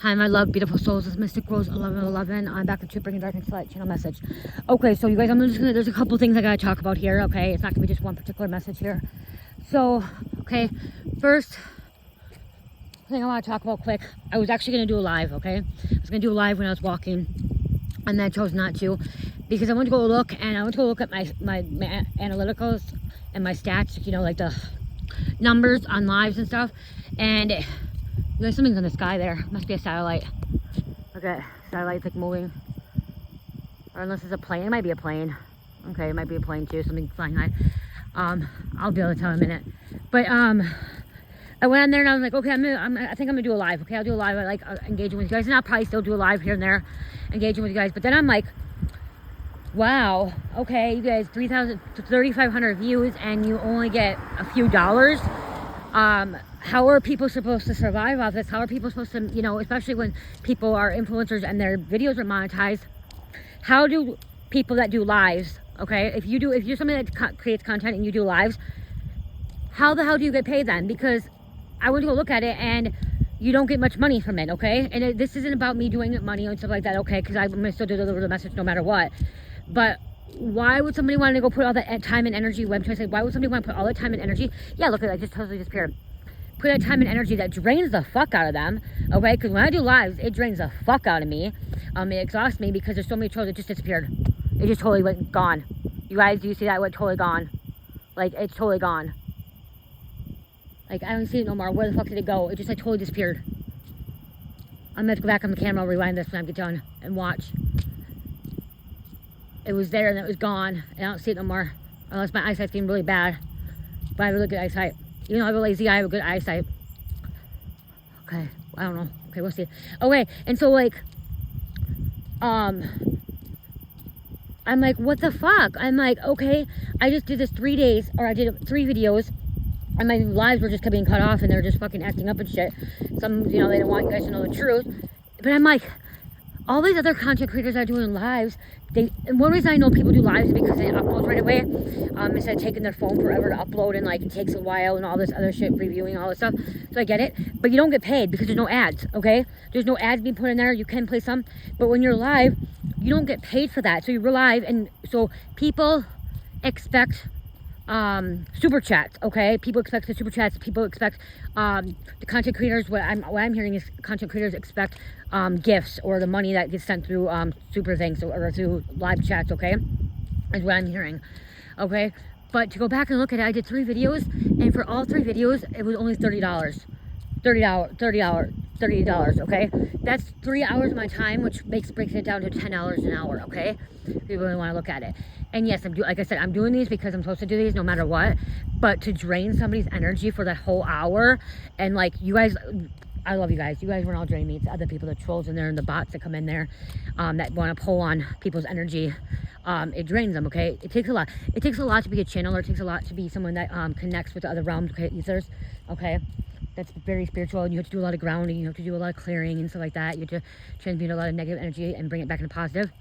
Hi, my love, beautiful souls. This is Mystic Rose 1111. I'm back with you, bringing darkness to light channel message. Okay, so you guys, there's a couple things I gotta talk about here, okay? It's not gonna be just one particular message here. So, okay, first thing I wanna talk about quick, I was actually gonna do a live, okay? I was gonna do a live when I was walking, and then I chose not to, because I went to go look, and I went to go look at my analyticals and my stats, you know, like the numbers on lives and stuff, and there's something in the sky there. Must be a satellite. Okay, satellite's like moving. Or unless it's a plane. It might be a plane. Okay, it might be a plane too. Something flying high. I'll be able to tell in a minute. But I went on there and I was like, okay, I think I'm gonna do a live. Okay, I'll do a live. I like engaging with you guys, and I'll probably still do a live here and there, engaging with you guys. But then I'm like, wow, okay, you guys, 3,000 to 3,500 views, and you only get a few dollars. How are people supposed to survive off this? How are people supposed to, you know, especially when people are influencers and their videos are monetized? How do people that do lives, okay, if you're somebody that creates content and you do lives, how the hell do you get paid then? Because I went to go look at it and you don't get much money from it, okay? And this isn't about me doing money and stuff like that, okay? Because I'm gonna still deliver the message no matter what. But why would somebody want to go put all that time and energy? What I'm trying to say, why would somebody want to put all that time and energy? Yeah, look at that, just totally disappeared. Put that time and energy that drains the fuck out of them, okay? Because when I do lives, it drains the fuck out of me. It exhausts me because there's so many trolls that just disappeared. It just totally went gone. You guys, do you see that? It went totally gone. Like, it's totally gone. Like, I don't see it no more. Where the fuck did it go? It just like totally disappeared. I'm gonna have to go back on the camera, I'll rewind this when I get done and watch. It was there and it was gone. I don't see it no more. Unless my eyesight's getting really bad. But I have really good eyesight. You know, I have a lazy eye, I have a good eyesight. Okay, I don't know. Okay, we'll see. Okay, and so like, I'm like, what the fuck? I'm like, okay, I just did this 3 days, or I did 3 videos, and my lives were just being cut off, and they're just fucking acting up and shit. Some, you know, they don't want you guys to know the truth. But I'm like, all these other content creators are doing lives. And one reason I know people do lives is because they upload right away. Instead of taking their phone forever to upload, and like it takes a while and all this other shit, reviewing all this stuff. So I get it. But you don't get paid because there's no ads, okay? There's no ads being put in there. You can play some. But when you're live, you don't get paid for that. So you're live, and so people expect super chats, okay? People expect the super chats. People expect the content creators. What I'm hearing is content creators expect gifts or the money that gets sent through super things or through live chats, okay? Is what I'm hearing, okay? But to go back and look at it, I did 3 videos, and for all 3 videos, it was only $30. $30, okay? That's 3 hours of my time, which breaks it down to $10 an hour, okay? If you really want to look at it. And yes, like I said, I'm doing these because I'm supposed to do these no matter what. But to drain somebody's energy for that whole hour, and like, you guys, I love you guys. You guys weren't all draining me. It's other people, the trolls in there and the bots that come in there that want to pull on people's energy. It drains them, okay? It takes a lot. It takes a lot to be a channeler. It takes a lot to be someone that connects with the other realms, okay, ethers, okay? That's very spiritual, and you have to do a lot of grounding. You have to do a lot of clearing and stuff like that. You have to transmute a lot of negative energy and bring it back into positive.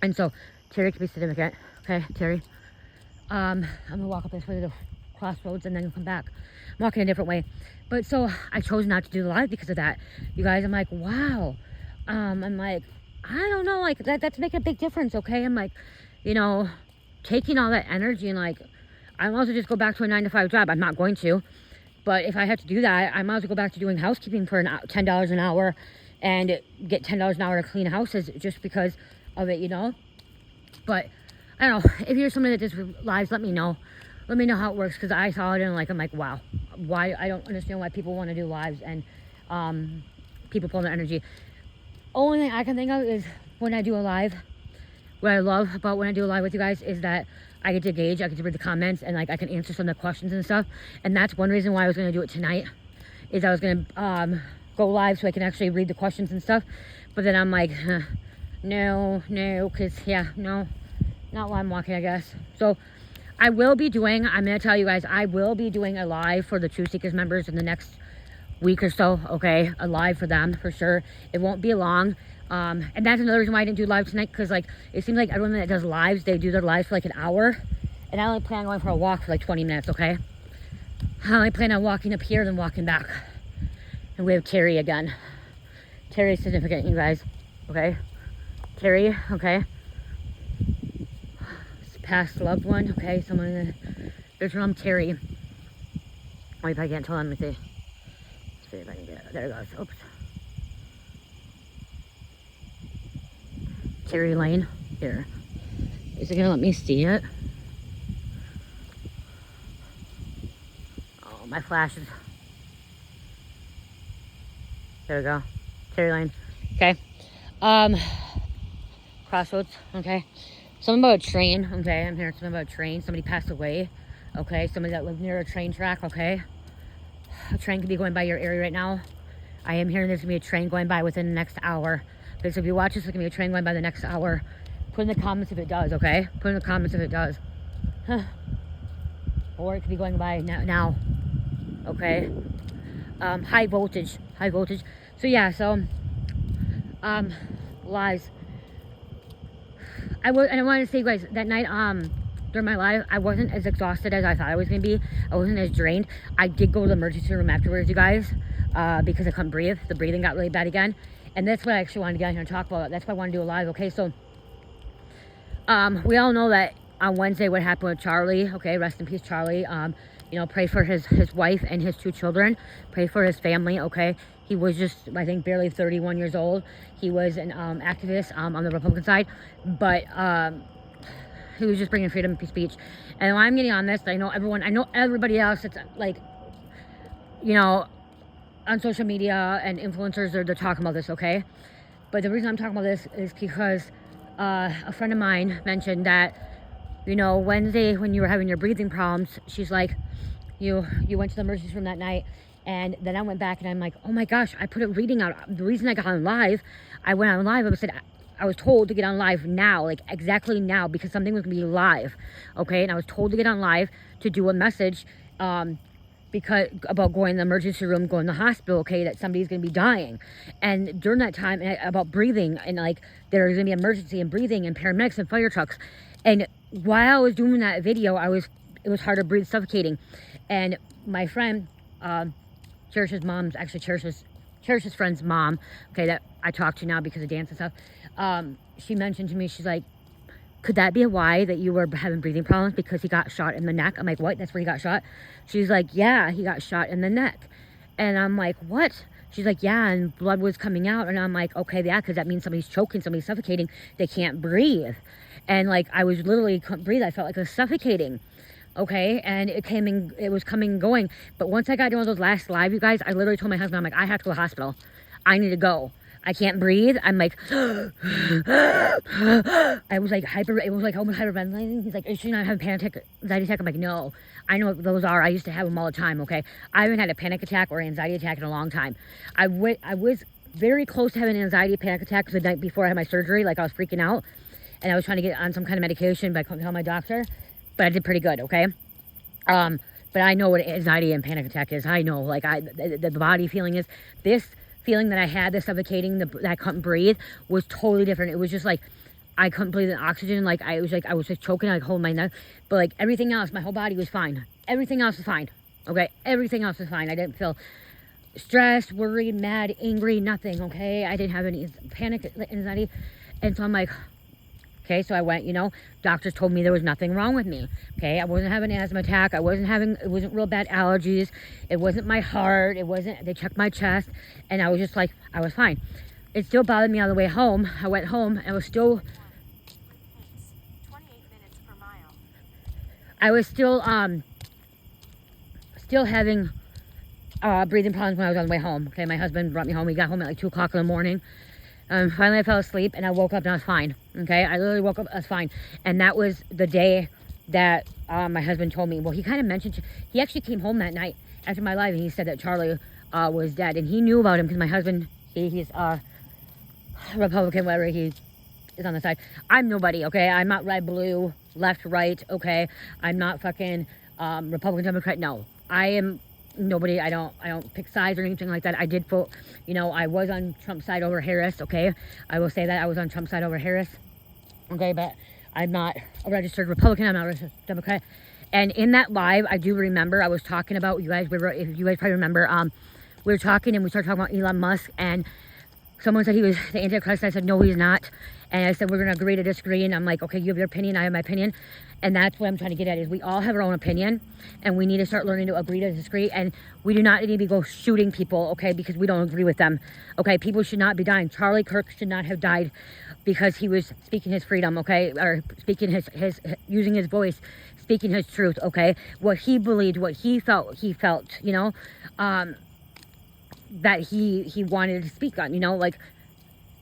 And so, Terry can be certificate, okay, Terry? I'm gonna walk up this way to the crossroads and then come back. I'm walking a different way. But so, I chose not to do the live because of that. You guys, I'm like, wow. I'm like, I don't know, like, that's making a big difference, okay? I'm like, you know, taking all that energy and like, I might as well just go back to a 9-to-5 job. I'm not going to. But if I have to do that, I might as well go back to doing housekeeping for $10 an hour and get $10 an hour to clean houses just because of it, you know? But I don't know. If you're somebody that does lives, let me know. Let me know how it works, because I saw it and like, I'm like, wow. Why? I don't understand why people want to do lives and people pull their energy. Only thing I can think of is when I do a live, what I love about when I do a live with you guys is that I get to gauge, I get to read the comments, and like I can answer some of the questions and stuff. And that's one reason why I was going to do it tonight, is I was going to go live so I can actually read the questions and stuff. But then I'm like, no, because yeah, no, not while I'm walking, I guess. So I will be doing, I'm going to tell you guys, I will be doing a live for the True Seekers members in the next week or so, okay? A live for them, for sure. It won't be long. And that's another reason why I didn't do live tonight, because like, it seems like everyone that does lives, they do their lives for like an hour. And I only plan on going for a walk for like 20 minutes, okay? I only plan on walking up here, then walking back. And we have Terry again. Terry's significant, you guys. Okay? Terry, okay? Past loved one, okay? Someone, there's from Terry. Wait, if I can't tell, let me see. Let's see if I can get it. There it goes. Oops. Terry Lane. Here. Is it gonna let me see it? Oh, my flashes. There we go. Terry Lane. Okay. Crossroads. Okay. Something about a train. Okay. I'm hearing something about a train. Somebody passed away. Okay. Somebody that lived near a train track. Okay. A train could be going by your area right now. I am hearing there's gonna be a train going by within the next hour. Okay. So if you watch this, there's gonna be a train going by the next hour. Put in the comments if it does. Okay. Put in the comments if it does. Or it could be going by now. Okay. High voltage. High voltage. So yeah. So lives. I wanted to say, you guys, that night, during my live, I wasn't as exhausted as I thought I was going to be. I wasn't as drained. I did go to the emergency room afterwards, you guys, because I couldn't breathe. The breathing got really bad again. And that's what I actually wanted to get on here and talk about. That's why I want to do a live, okay? So, we all know that on Wednesday what happened with Charlie, okay? Rest in peace, Charlie. You know, pray for his wife and his 2 children. Pray for his family, okay? He was just, I think, barely 31 years old. He was an activist on the Republican side, but he was just bringing freedom of speech. And when I'm getting on this, I know everybody else that's like, you know, on social media and influencers, they're talking about this, okay? But the reason I'm talking about this is because a friend of mine mentioned that, you know, Wednesday when you were having your breathing problems, she's like, you went to the emergency room that night. And then I went back and I'm like, oh my gosh, I put a reading out. The reason I got on live, I went on live, I was told to get on live now, like exactly now, because something was gonna be live, okay? And I was told to get on live to do a message because about going in the emergency room, going to the hospital, okay, that somebody's gonna be dying. And during that time, about breathing, and like there's gonna be emergency and breathing and paramedics and fire trucks. And while I was doing that video, it was hard to breathe, suffocating. And my friend, Cherish's mom's, actually Cherish's friend's mom, okay, that I talk to now because of dance and stuff, she mentioned to me, she's like, could that be why that you were having breathing problems? Because he got shot in the neck. I'm like, what? That's where he got shot? She's like, yeah, he got shot in the neck. And I'm like, what? She's like, yeah, and blood was coming out. And I'm like, okay, yeah, because that means somebody's choking, somebody's suffocating. They can't breathe. And like, I was literally couldn't breathe. I felt like I was suffocating. Okay, and it was coming and going. But once I got done with those last live, you guys, I literally told my husband, I'm like, I have to go to the hospital. I need to go. I can't breathe. I'm like, I was like almost hyperventilating. He's like, is she not having anxiety attack? I'm like, no, I know what those are. I used to have them all the time, okay? I haven't had a panic attack or anxiety attack in a long time. I was very close to having an anxiety panic attack the night before I had my surgery. Like, I was freaking out, and I was trying to get on some kind of medication, but I couldn't tell my doctor. But I did pretty good, okay? But I know what anxiety and panic attack is. I know, like, the body feeling is, this feeling that I had, the suffocating, that I couldn't breathe, was totally different. It was just like, I couldn't breathe in oxygen. Like, I was just choking, like, holding my neck. But, like, everything else, my whole body was fine. Everything else was fine, okay? Everything else was fine. I didn't feel stressed, worried, mad, angry, nothing, okay? I didn't have any panic, anxiety. And so I'm like, okay, so I went, you know, doctors told me there was nothing wrong with me, okay? I wasn't having an asthma attack. It wasn't real bad allergies. It wasn't my heart. They checked my chest, and I was just like, I was fine. It still bothered me on the way home. I went home, and I was still, 28 minutes per mile. I was still having breathing problems when I was on the way home, okay? My husband brought me home. We got home at like 2 o'clock in the morning. Finally, I fell asleep, and I woke up, and I was fine, okay? I literally woke up, I was fine. And that was the day that my husband told me. Well, he kind of mentioned, he actually came home that night after my live, and he said that Charlie was dead. And he knew about him because my husband, he's Republican, whatever he is on the side. I'm nobody, okay? I'm not red, blue, left, right, okay? I'm not fucking Republican, Democrat, no. I am nobody. I don't pick sides or anything like that. I did vote, you know, I was on Trump's side over Harris, okay? I will say that I was on Trump's side over Harris, okay? But I'm not a registered Republican. I'm not a registered Democrat. And in that live, I do remember I was talking about, if you guys probably remember, we were talking and we started talking about Elon Musk and someone said he was the Antichrist. I said, no, he's not. And I said, we're going to agree to disagree. And I'm like, okay, you have your opinion, I have my opinion. And that's what I'm trying to get at, is we all have our own opinion. And we need to start learning to agree to disagree. And we do not need to go shooting people, okay, because we don't agree with them. Okay, people should not be dying. Charlie Kirk should not have died because he was speaking his freedom, okay, or speaking his using his voice, speaking his truth, okay, what he believed, what he felt, you know, that he wanted to speak on, you know, like,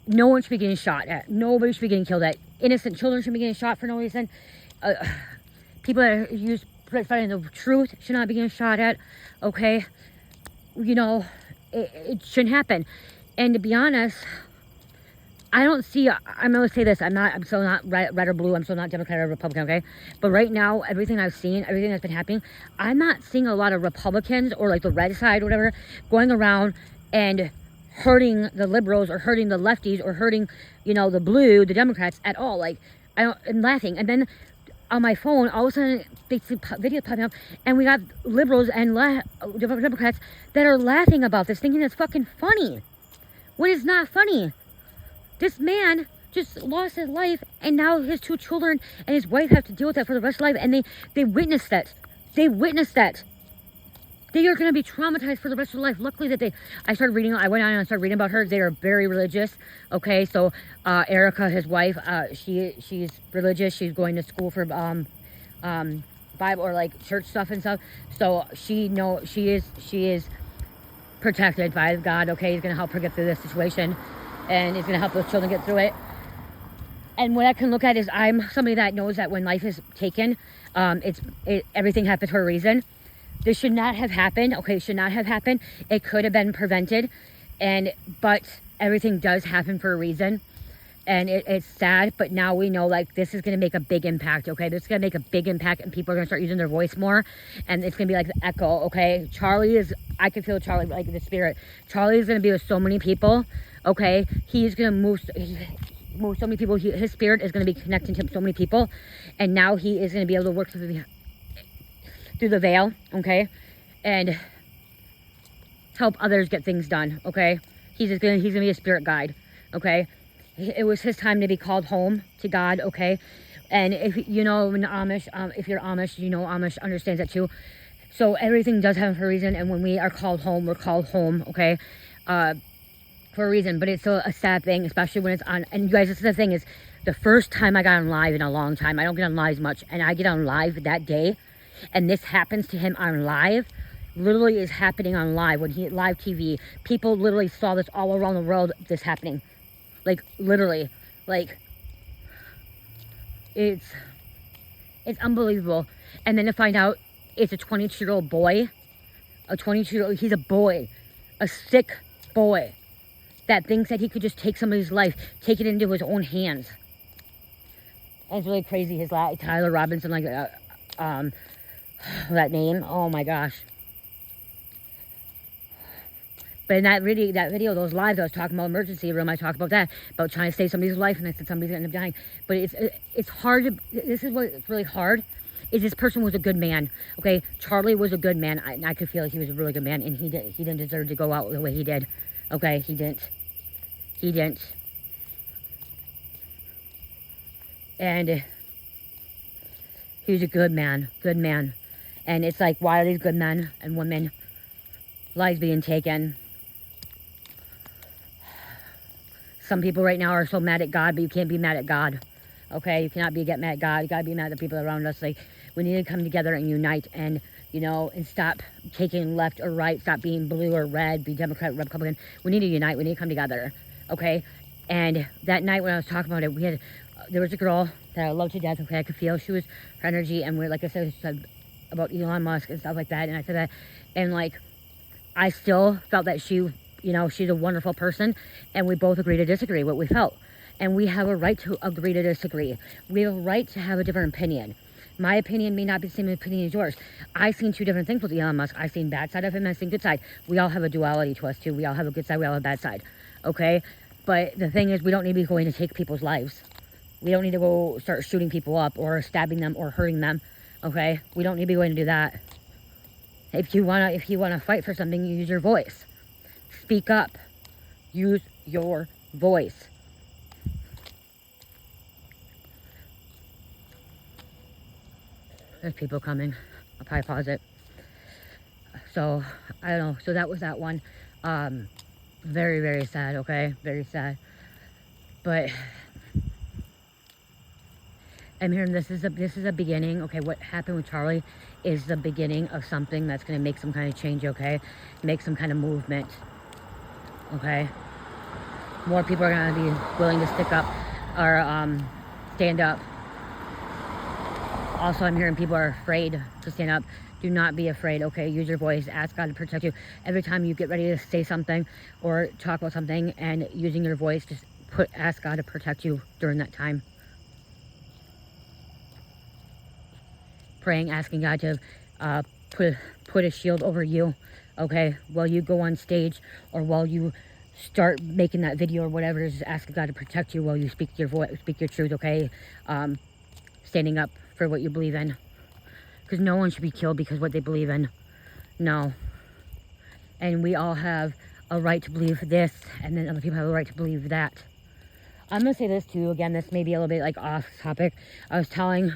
no one should be getting shot at, nobody should be getting killed at, innocent children should be getting shot for no reason, people that use fighting the truth should not be getting shot at, okay, you know, it shouldn't happen. And to be honest, I don't see, I'm going to say this, I'm still not red or blue, I'm still not Democrat or Republican, okay? But right now, everything I've seen, everything that's been happening, I'm not seeing a lot of Republicans or like the red side or whatever going around and hurting the liberals or hurting the lefties or hurting, you know, the Democrats at all. Like, I'm laughing. And then on my phone, all of a sudden, they see videos popping up, and we got liberals and Democrats that are laughing about this, thinking it's fucking funny. When it's not funny. This man just lost his life, and now his 2 children and his wife have to deal with that for the rest of life, and they witnessed that. They witnessed that. They are going to be traumatized for the rest of their life. Luckily that I went on and started reading about her. They are very religious, okay? So, Erica, his wife, she's religious. She's going to school for, Bible or like church stuff and stuff. So, she is protected by God, okay? He's going to help her get through this situation. And it's going to help those children get through it. And what I can look at is I'm somebody that knows that when life is taken, everything happens for a reason. This should not have happened. Okay, it should not have happened. It could have been prevented. But everything does happen for a reason. And it's sad, but now we know, like, this is going to make a big impact, okay? This is going to make a big impact, and people are going to start using their voice more, and it's going to be like the echo, okay? I can feel Charlie, like the spirit. Charlie is going to be with so many people, okay? He's going to move so many people. His spirit is going to be connecting to so many people, and now he is going to be able to work through the veil, okay? And help others get things done, okay? He's going to be a spirit guide, okay? It was his time to be called home to God, okay? And if you know, in the Amish, if you're Amish, you know Amish understands that too. So everything does happen for a reason, and when we are called home, we're called home, okay? For a reason, but it's still a sad thing, especially when it's on. And you guys, this is the thing, is the first time I got on live in a long time. I don't get on live much, and I get on live that day, and this happens to him on live. Literally is happening on live, when he live TV. People literally saw this all around the world, this happening. Like, literally, like, it's unbelievable. And then to find out it's a 22-year-old boy, he's a boy, a sick boy that thinks that he could just take somebody's life, take it into his own hands. And it's really crazy, Tyler Robinson, like, that name, oh my gosh. But in that video, those lives I was talking about, emergency room, I talked about that, about trying to save somebody's life, and I said somebody's going to end up dying. But it's hard to, this is what's really hard, is this person was a good man, okay? Charlie was a good man, and I could feel like he was a really good man, and he didn't deserve to go out the way he did, okay? He didn't. And he was a good man. And it's like, why are these good men and women lives being taken? Some people right now are so mad at God, but you can't be mad at God, okay? You cannot get mad at God. You gotta be mad at the people around us. Like, we need to come together and unite, and, you know, and stop taking left or right, stop being blue or red, be Democrat, Republican. We need to unite. We need to come together, okay? And that night when I was talking about it, there was a girl that I loved to death, okay? I could feel her energy, and like I said about Elon Musk and stuff like that, and I said that, and like, I still felt that she, you know, she's a wonderful person, and we both agree to disagree what we felt. And we have a right to agree to disagree. We have a right to have a different opinion. My opinion may not be the same opinion as yours. I've seen 2 different things with Elon Musk. I've seen bad side of him, and I've seen good side. We all have a duality to us too. We all have a good side, we all have a bad side, okay? But the thing is, we don't need to be going to take people's lives. We don't need to go start shooting people up or stabbing them or hurting them, okay? We don't need to be going to do that. If you wanna fight for something, you use your voice. Speak up. Use your voice. There's people coming. I'll probably pause it. So, I don't know. So that was that one. Very, very sad, okay? Very sad. But I'm hearing this is a beginning, okay? What happened with Charlie is the beginning of something that's going to make some kind of change, okay? Make some kind of movement, okay? More people are going to be willing to stick up or stand up. Also, I'm hearing people are afraid to stand up. Do not be afraid, okay? Use your voice. Ask God to protect you. Every time you get ready to say something or talk about something and using your voice, just ask God to protect you during that time. Praying, asking God to put a shield over you, okay? While you go on stage or while you start making that video or whatever, just ask God to protect you while you speak your voice, speak your truth, okay? Standing up for what you believe in. Because no one should be killed because of what they believe in. No. And we all have a right to believe this, and then other people have a right to believe that. I'm going to say this too, again, this may be a little bit like off topic. I was telling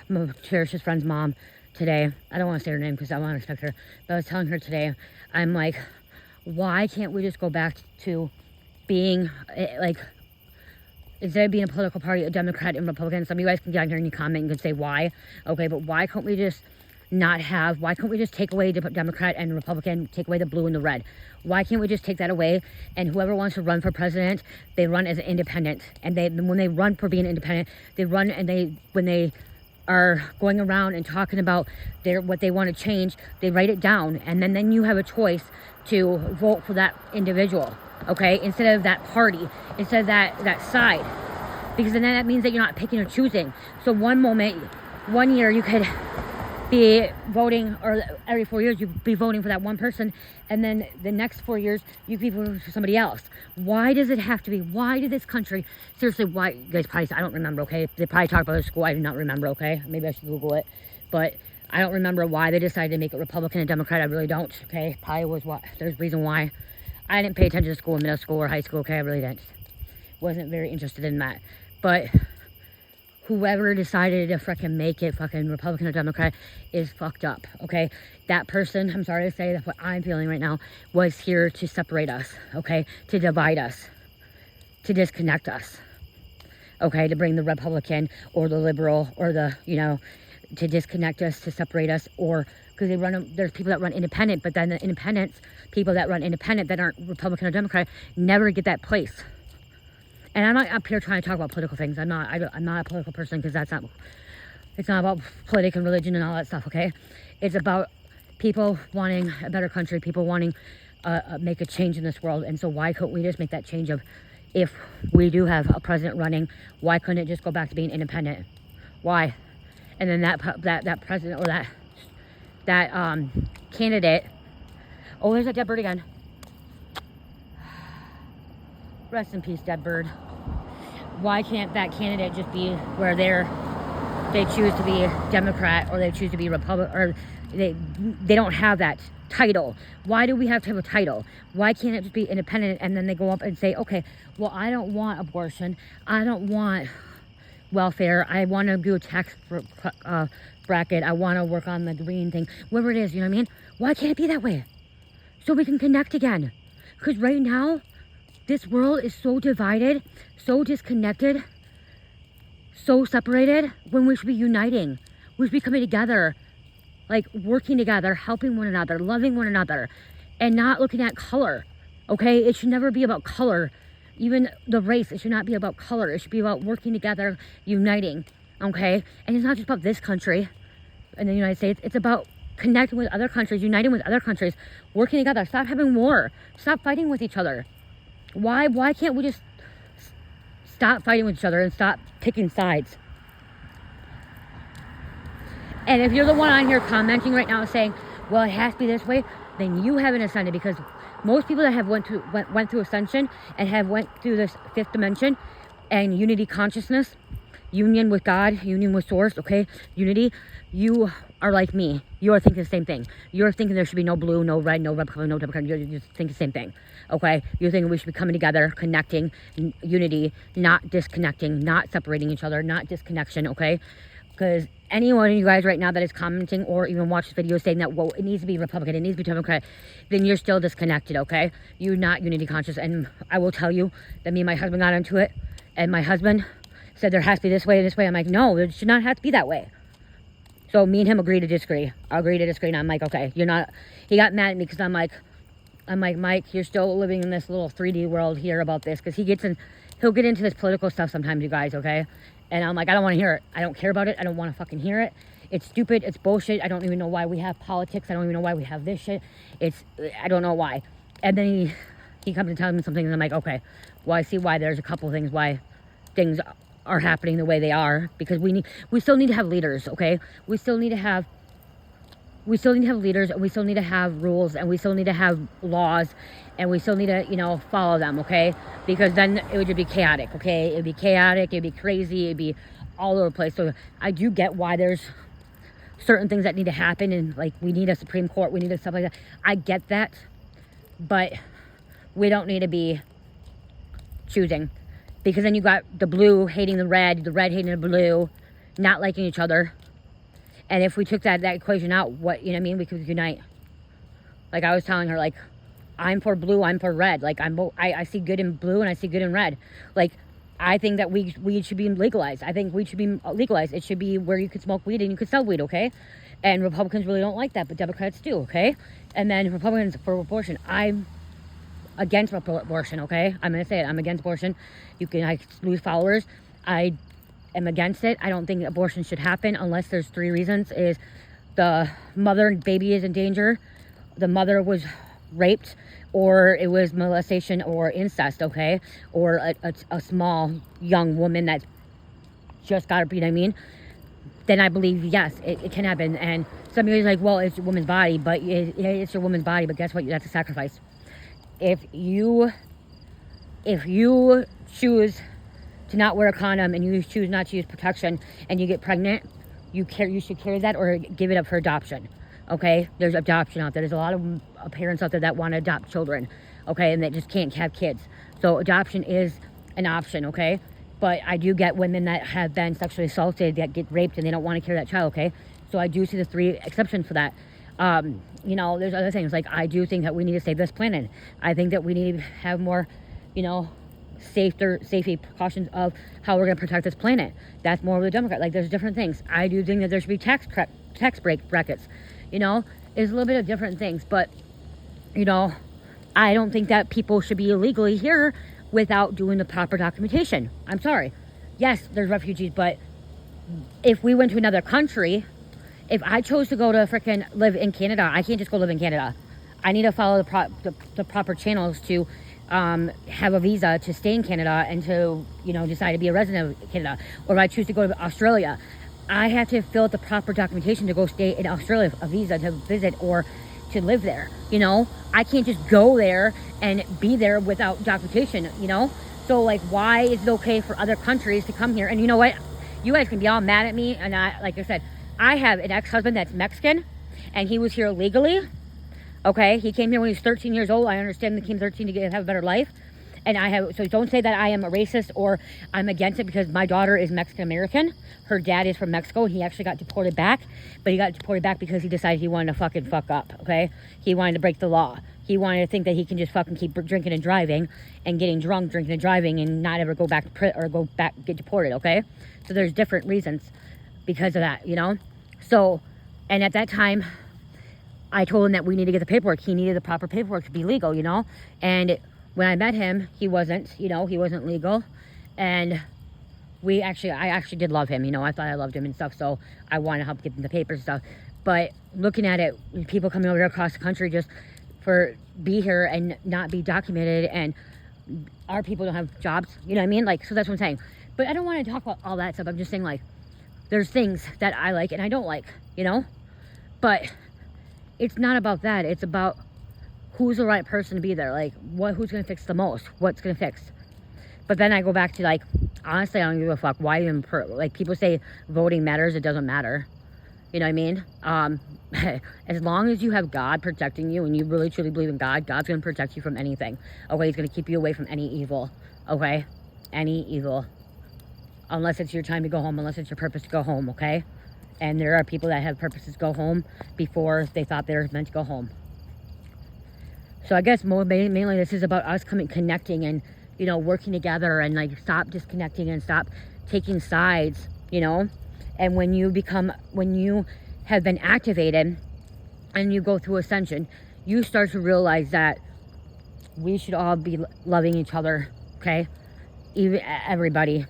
my cherished friend's mom today, I don't want to say her name because I want to respect her, but I was telling her today, I'm like, why can't we just go back to being like, instead of being a political party, a Democrat and Republican? Some of you guys can get on here and you comment and can say why, okay, but why can't we just why can't we just take away the Democrat and Republican, take away the blue and the red? Why can't we just take that away, and whoever wants to run for president, they run as an independent, and when they run for being independent, they run, and when they are going around and talking about what they want to change, they write it down, and then you have a choice to vote for that individual, okay, instead of that party, instead of that side, because then that means that you're not picking or choosing. So one year you could be voting, or every 4 years you'd be voting for that one person, and then the next 4 years you'd be voting for somebody else. Why does it have to be? Why did this country, seriously, why? You guys probably, I don't remember, okay? They probably talked about it at school. I do not remember, okay? Maybe I should Google it, but I don't remember why they decided to make it Republican and Democrat. I really don't, okay? Probably was what, there's a reason why. I didn't pay attention to school in middle school or high school, okay? I really didn't. Wasn't very interested in that. But whoever decided to freaking make it fucking Republican or Democrat is fucked up, okay? That person, I'm sorry to say, that's what I'm feeling right now, was here to separate us, okay? To divide us, to disconnect us, okay? To bring the Republican or the liberal or the, to disconnect us, to separate us, or because there's people that run independent, but then the people that run independent that aren't Republican or Democrat never get that place. And I'm not up here trying to talk about political things. I'm not a political person, because it's not about politics and religion and all that stuff, okay? It's about people wanting a better country, people wanting make a change in this world. And so why couldn't we just make that change of, if we do have a president running, why couldn't it just go back to being independent? Why? And then that president, or that candidate, oh, there's that dead bird again. Rest in peace, dead bird. Why can't that candidate just be where they choose to be Democrat, or they choose to be Republican, or they don't have that title? Why do we have to have a title? Why can't it just be independent, and then they go up and say, okay, well, I don't want abortion, I don't want welfare, I want to do a tax bracket, I want to work on the green thing, whatever it is, you know what I mean? Why can't it be that way? So we can connect again. Because right now, this world is so divided, so disconnected, so separated, when we should be uniting. We should be coming together, like working together, helping one another, loving one another, and not looking at color, okay? It should never be about color. Even the race, it should not be about color. It should be about working together, uniting, okay? And it's not just about this country in the United States. It's about connecting with other countries, uniting with other countries, working together. Stop having war. Stop fighting with each other. Why can't we just stop fighting with each other and stop picking sides? And if you're the one on here commenting right now saying, well, it has to be this way, then you haven't ascended, because most people that have went through ascension and have went through this fifth dimension and unity consciousness, union with God, union with source, okay, unity, you are like me. You are thinking the same thing. You're thinking there should be no blue, no red, no Republican, no Democrat. You just think the same thing, okay? You're thinking we should be coming together, connecting, unity, not disconnecting, not separating each other, not disconnection, okay? Because any one of you guys right now that is commenting or even watch this video saying that, well, it needs to be Republican, it needs to be Democrat, then you're still disconnected, okay? You're not unity conscious. And I will tell you that me and my husband got into it, and my husband said there has to be this way and this way. I'm like, no, it should not have to be that way. So me and him agree to disagree. And I'm like, okay, you're not. He got mad at me because I'm like, Mike, you're still living in this little 3D world here about this, because he'll get into this political stuff sometimes, you guys, okay? And I'm like, I don't want to hear it. I don't care about it. I don't want to fucking hear it. It's stupid. It's bullshit. I don't even know why we have politics. I don't even know why we have this shit. I don't know why. And then he comes and tells me something, and I'm like, okay, well, I see why. There's a couple things why things are happening the way they are, because we still need to have leaders, okay? We still need to have leaders, and we still need to have rules, and we still need to have laws, and we still need to, follow them, okay? Because then it would just be chaotic, okay? It'd be chaotic, it'd be crazy, it'd be all over the place. So I do get why there's certain things that need to happen, and like we need a Supreme Court, we need stuff like that. I get that, but we don't need to be choosing, because then you got the blue hating the red hating the blue, not liking each other. And if we took that equation out, we could unite. Like I was telling her, like, I'm for blue, I'm for red. Like I see good in blue and I see good in red. Like I think that weed should be legalized. I think weed should be legalized. It should be where you could smoke weed and you could sell weed, okay? And Republicans really don't like that, but Democrats do, okay? And then Republicans for abortion. I'm against abortion, okay? I'm gonna say it. I'm against abortion. I lose followers. I am against it. I don't think abortion should happen unless there's 3 reasons. Is the mother and baby is in danger, the mother was raped, or it was molestation or incest, okay? Or a small young woman that just got her, then I believe, yes, it can happen. And some of you are like, well, it's a woman's body, but it's your woman's body, but guess what? That's a sacrifice. If you choose to not wear a condom and you choose not to use protection and you get pregnant, you should carry that or give it up for adoption, okay? There's adoption out there. There's a lot of parents out there that want to adopt children, okay, and that just can't have kids. So adoption is an option, okay? But I do get women that have been sexually assaulted, that get raped, and they don't want to carry that child, okay? So I do see the 3 exceptions for that. There's other things. Like, I do think that we need to save this planet. I think that we need to have more, safety precautions of how we're going to protect this planet. That's more of the Democrat. Like, there's different things. I do think that there should be tax brackets. It's a little bit of different things. But, I don't think that people should be illegally here without doing the proper documentation. I'm sorry. Yes, there's refugees, but if we went to another country, if I chose to go to live in Canada, I can't just go live in Canada. I need to follow the proper channels to have a visa to stay in Canada and to, decide to be a resident of Canada. Or if I choose to go to Australia, I have to fill out the proper documentation to go stay in Australia, a visa to visit or to live there. I can't just go there and be there without documentation, So, like, why is it okay for other countries to come here? And you know what? You guys can be all mad at me. And like I said, I have an ex-husband that's Mexican, and he was here legally, okay? He came here when he was 13 years old. I understand he came 13 to have a better life. So don't say that I am a racist or I'm against it, because my daughter is Mexican-American. Her dad is from Mexico. He actually got deported back, but he got deported back because he decided he wanted to fucking fuck up, okay? He wanted to break the law. He wanted to think that he can just fucking keep drinking and driving and getting drunk, drinking and driving, and not ever go back to get deported, okay? So there's different reasons because of that, So, and at that time, I told him that we need to get the paperwork. He needed the proper paperwork to be legal, And when I met him, he wasn't legal. And I actually did love him, I thought I loved him and stuff. So I wanted to help get him the papers and stuff. But looking at it, people coming over here across the country just be here and not be documented, and our people don't have jobs, Like, so that's what I'm saying. But I don't want to talk about all that stuff. I'm just saying, like, there's things that I like and I don't like, But it's not about that. It's about who's the right person to be there. Like, who's going to fix the most? What's going to fix? But then I go back to, like, honestly, I don't give a fuck. Why even, people say voting matters. It doesn't matter. You know what I mean? As long as you have God protecting you and you really truly believe in God, God's going to protect you from anything. Okay? He's going to keep you away from any evil. Okay? Any evil. Unless it's your time to go home. Unless it's your purpose to go home. Okay? And there are people that have purposes to go home before they thought they were meant to go home. So I guess mainly this is about us connecting and, you know, working together and like stop disconnecting and stop taking sides, you know. And when you have been activated and you go through ascension, you start to realize that we should all be loving each other, okay? Even everybody.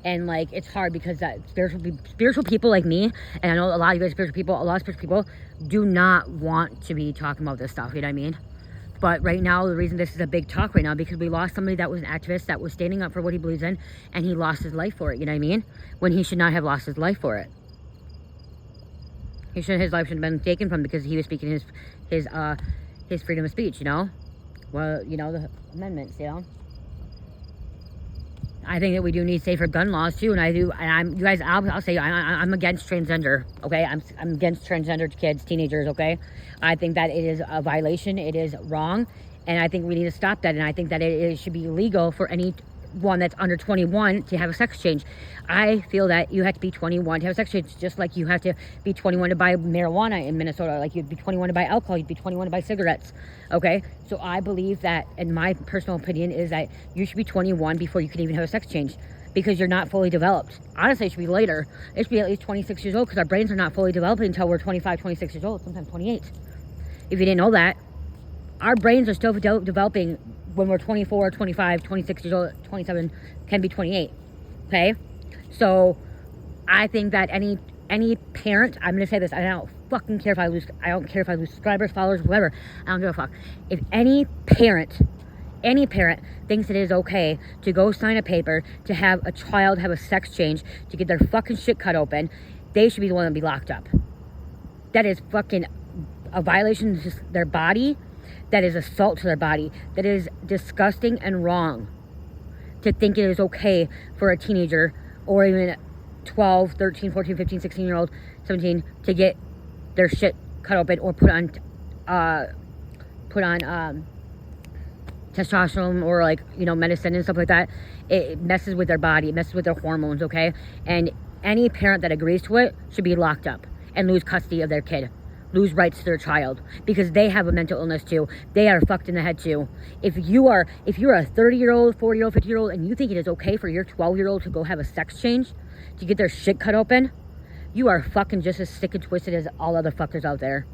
And like it's hard because that spiritual people like me, and I know a lot of you guys a lot of spiritual people do not want to be talking about this stuff, you know what I mean? But right now, the reason this is a big talk right now, because we lost somebody that was an activist, that was standing up for what he believes in, and he lost his life for it, you know what I mean? When he should not have lost his life for it. His life should have been taken from because he was speaking his freedom of speech, you know? Well, you know, the amendments, you know? I think that we do need safer gun laws too, and I'll say I'm against transgender, okay? I'm against transgender kids, teenagers, okay? I think that it is a violation, it is wrong, and I think we need to stop that, and I think that it should be legal for anyone that's under 21 to have a sex change. I feel that you have to be 21 to have a sex change, just like you have to be 21 to buy marijuana in Minnesota, like you'd be 21 to buy alcohol, you'd be 21 to buy cigarettes, okay? So I believe that, and my personal opinion is that you should be 21 before you can even have a sex change, because you're not fully developed. Honestly, it should be later. It should be at least 26 years old, because our brains are not fully developed until we're 25, 26 years old, sometimes 28. If you didn't know that, our brains are still developing when we're 24, 25, 26 years old, 27, can be 28, okay? So I think that any parent, I'm gonna say this, I don't fucking care if I lose subscribers, followers, whoever, I don't give a fuck. If any parent thinks it is okay to go sign a paper to have a child have a sex change, to get their fucking shit cut open, they should be the one to be locked up. That is fucking a violation to their body. That is assault to their body. That is disgusting and wrong to think it is okay for a teenager or even 12, 13, 14, 15, 16-year-old, 17 to get their shit cut open or put on testosterone or like, you know, medicine and stuff like that. It messes with their body. It messes with their hormones, okay? And any parent that agrees to it should be locked up and lose custody of their kid. Lose rights to their child, because they have a mental illness too. They are fucked in the head too. If you're a 30-year-old, 40-year-old, 50-year-old, and you think it is okay for your 12-year-old to go have a sex change, to get their shit cut open, you are fucking just as sick and twisted as all other fuckers out there.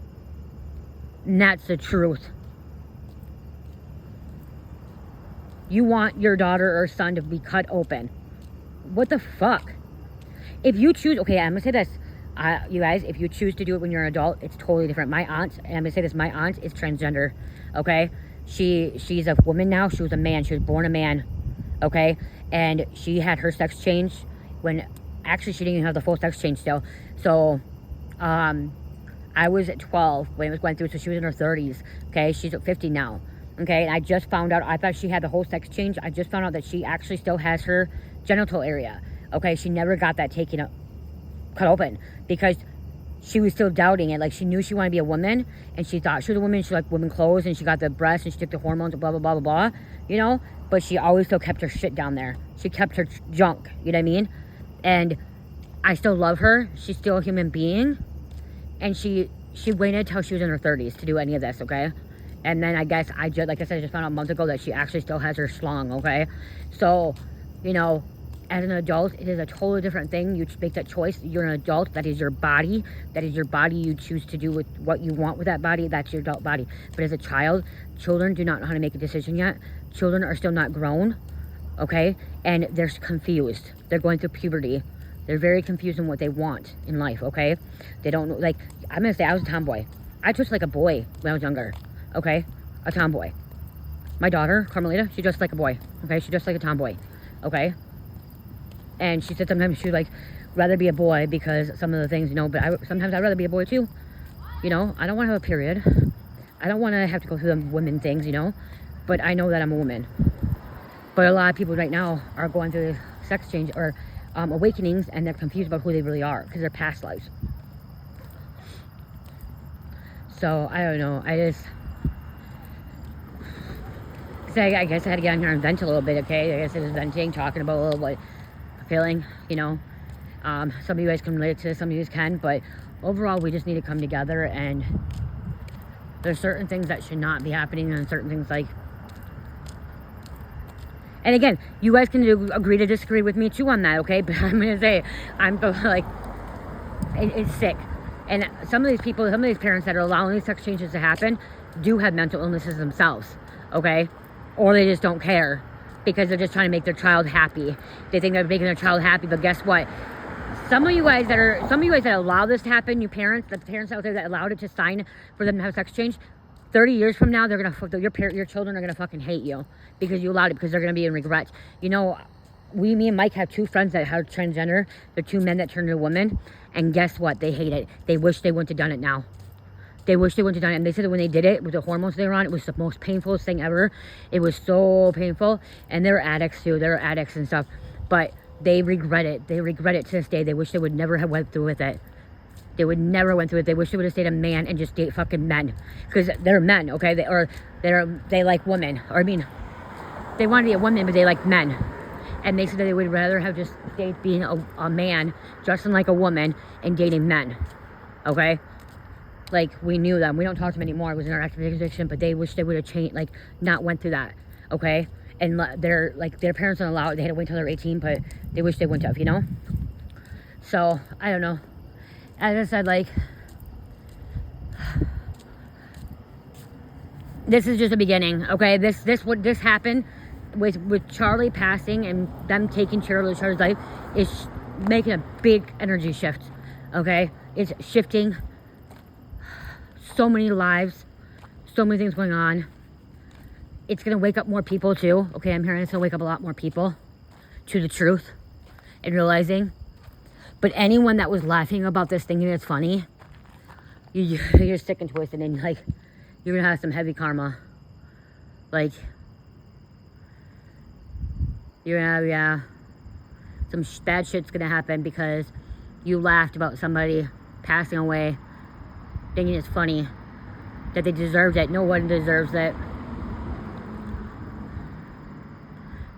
And that's the truth. You want your daughter or son to be cut open. What the fuck? If you choose, okay, I'm gonna say this. You guys, if you choose to do it when you're an adult, it's totally different. My aunt, and I'm gonna say this, my aunt is transgender, okay? She's a woman now. She was a man. She was born a man, okay? And she had her sex change when, actually, she didn't even have the full sex change still. So, I was at 12 when it was going through, so she was in her 30s, okay? She's at 50 now, okay? And I just found out, I thought she had the whole sex change. I just found out that she actually still has her genital area, okay? She never got that cut open, because she was still doubting it. Like, she knew she wanted to be a woman, and she thought she was a woman. She liked women clothes, and she got the breasts, and she took the hormones, and blah, blah, blah, blah, blah, you know? But she always still kept her shit down there. She kept her junk, you know what I mean? And I still love her. She's still a human being. And she waited until she was in her 30s to do any of this, okay? And then I guess like I said, I just found out a month ago that she actually still has her schlong, okay? So, you know, as an adult, it is a totally different thing. You make that choice. You're an adult. That is your body. That is your body. You choose to do with what you want with that body. That's your adult body. But as a child, children do not know how to make a decision yet. Children are still not grown, okay? And they're confused. They're going through puberty. They're very confused in what they want in life, okay? They don't know, like, I'm going to say I was a tomboy. I dressed like a boy when I was younger, okay? A tomboy. My daughter, Carmelita, she dressed like a boy, okay? She dressed like a tomboy, okay? And she said sometimes she would, like, rather be a boy because some of the things, you know, but sometimes I'd rather be a boy too. You know, I don't want to have a period. I don't want to have to go through the women things, you know, but I know that I'm a woman. But a lot of people right now are going through sex change or awakenings, and they're confused about who they really are because they're past lives. So, I don't know. I guess I had to get on here and vent a little bit, okay? I guess I was venting, talking about a little what I'm feeling, you know. Some of you guys can relate to this, some of you guys can, but overall, we just need to come together, and there's certain things that should not be happening, and certain things like... And again, you guys can agree to disagree with me too on that, okay? But I'm going to say, it's sick. And some of these people, some of these parents that are allowing these sex changes to happen do have mental illnesses themselves, okay? Or they just don't care because they're just trying to make their child happy. They think they're making their child happy, but guess what? Some of you guys that allow this to happen, the parents out there that allowed it to sign for them to have sex change, 30 years from now, they're gonna your children are gonna fucking hate you because you allowed it, because they're gonna be in regret. You know, me and Mike have two friends that are transgender. They're two men that turned into a woman, and guess what? They hate it. They wish they wouldn't have done it now. They wish they wouldn't have done it. And they said that when they did it with the hormones they were on, it was the most painful thing ever. It was so painful. And they're addicts too. They're addicts and stuff. But they regret it. They regret it to this day. They wish they would never have went through with it. They would never went through it. They wish they would have stayed a man and just date fucking men. Because they're men, okay? They like women. Or I mean, they want to be a woman, but they like men. And they said that they would rather have just stayed being a man, dressing like a woman, and dating men. Okay? Like, we knew them. We don't talk to them anymore. It was in our active addiction, but they wish they would have changed, like, not went through that. Okay? And their parents don't allow it. They had to wait until they're 18, but they wish they wouldn't have, you know? So, I don't know. As I said, like, this is just the beginning, okay? This happened with Charlie passing and them taking Charlie's life is making a big energy shift, okay? It's shifting so many lives, so many things going on. It's gonna wake up more people too, okay? I'm hearing it's gonna wake up a lot more people to the truth and realizing. But anyone that was laughing about this thinking it's funny, you're sick and twisted, and like, you're gonna have some heavy karma. Like, you're gonna have, some bad shit's gonna happen because you laughed about somebody passing away thinking it's funny, that they deserved it. No one deserves it.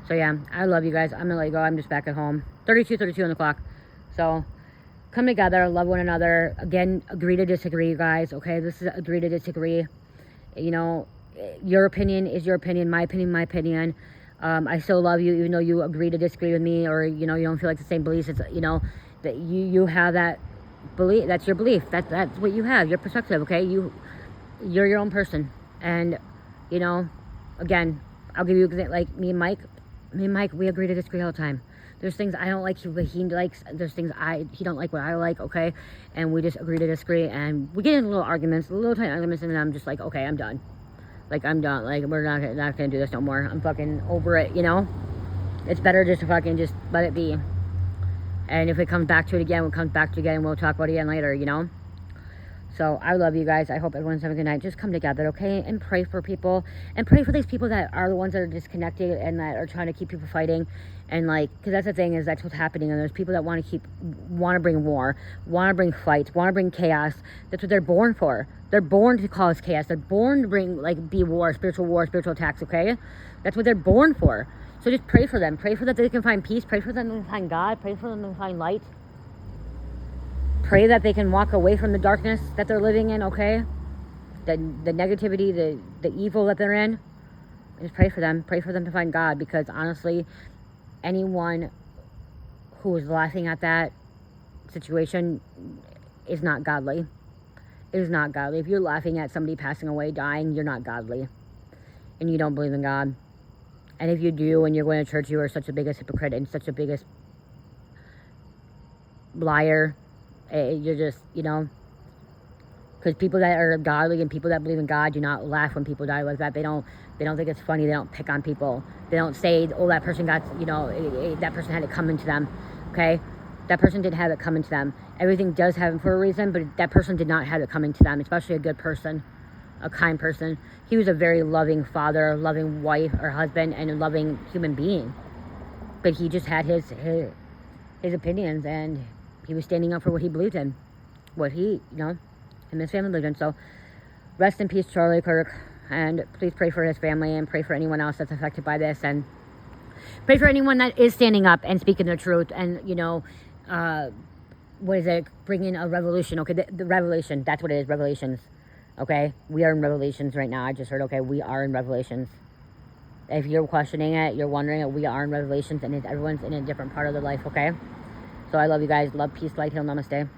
So yeah, I love you guys. I'm gonna let you go. I'm just back at home. 32 on the clock. So come together, love one another. Again, agree to disagree, you guys. Okay, this is agree to disagree. You know, your opinion is your opinion. My opinion, my opinion. I still love you, even though you agree to disagree with me, or you know, you don't feel like the same beliefs. It's, you know, that you have that belief. That's your belief. That's what you have. Your perspective. Okay, you're your own person. And you know, again, I'll give you like me and Mike. Me and Mike, we agree to disagree all the time. There's things I don't like, but he likes. There's things he don't like what I like, okay? And we just agree to disagree, and we get into little arguments, little tiny arguments, and then I'm just like, okay, I'm done. Like, I'm done. Like, we're not gonna do this no more. I'm fucking over it, you know? It's better just to fucking just let it be. And if it comes back to it again, we'll talk about it again later, you know? So, I love you guys. I hope everyone's having a good night. Just come together, okay? And pray for people. And pray for these people that are the ones that are disconnected and that are trying to keep people fighting. And, like, because that's the thing, is that's what's happening. And there's people that want to bring war, want to bring fights, want to bring chaos. That's what they're born for. They're born to cause chaos. They're born to bring, like, be war, spiritual attacks, okay? That's what they're born for. So just pray for them. Pray for that they can find peace. Pray for them to find God. Pray for them to find light. Pray that they can walk away from the darkness that they're living in, okay? The negativity, the evil that they're in. Just pray for them. Pray for them to find God, because honestly, anyone who is laughing at that situation is not godly. It is not godly. If you're laughing at somebody passing away, dying, you're not godly. And you don't believe in God. And if you do, and you're going to church, you are such the biggest hypocrite and such the biggest liar. You're just, you know, because people that are godly and people that believe in God do not laugh when people die like that. They don't think it's funny. They don't pick on people. They don't say, oh, that person got, you know, that person had it coming to them, okay? That person didn't have it coming to them. Everything does happen for a reason, but that person did not have it coming to them, especially a good person, a kind person. He was a very loving father, loving wife or husband, and a loving human being. But he just had his opinions, and he was standing up for what he believed in, what he, you know, and his family believed in. So rest in peace, Charlie Kirk. And please pray for his family and pray for anyone else that's affected by this. And pray for anyone that is standing up and speaking their truth. And, you know, what is it? Bringing a revolution. Okay, the revelation. That's what it is, revelations. Okay, we are in revelations right now. I just heard, okay, we are in revelations. If you're questioning it, you're wondering it, we are in revelations, and everyone's in a different part of their life, okay? So I love you guys. Love, peace, light, heal, namaste.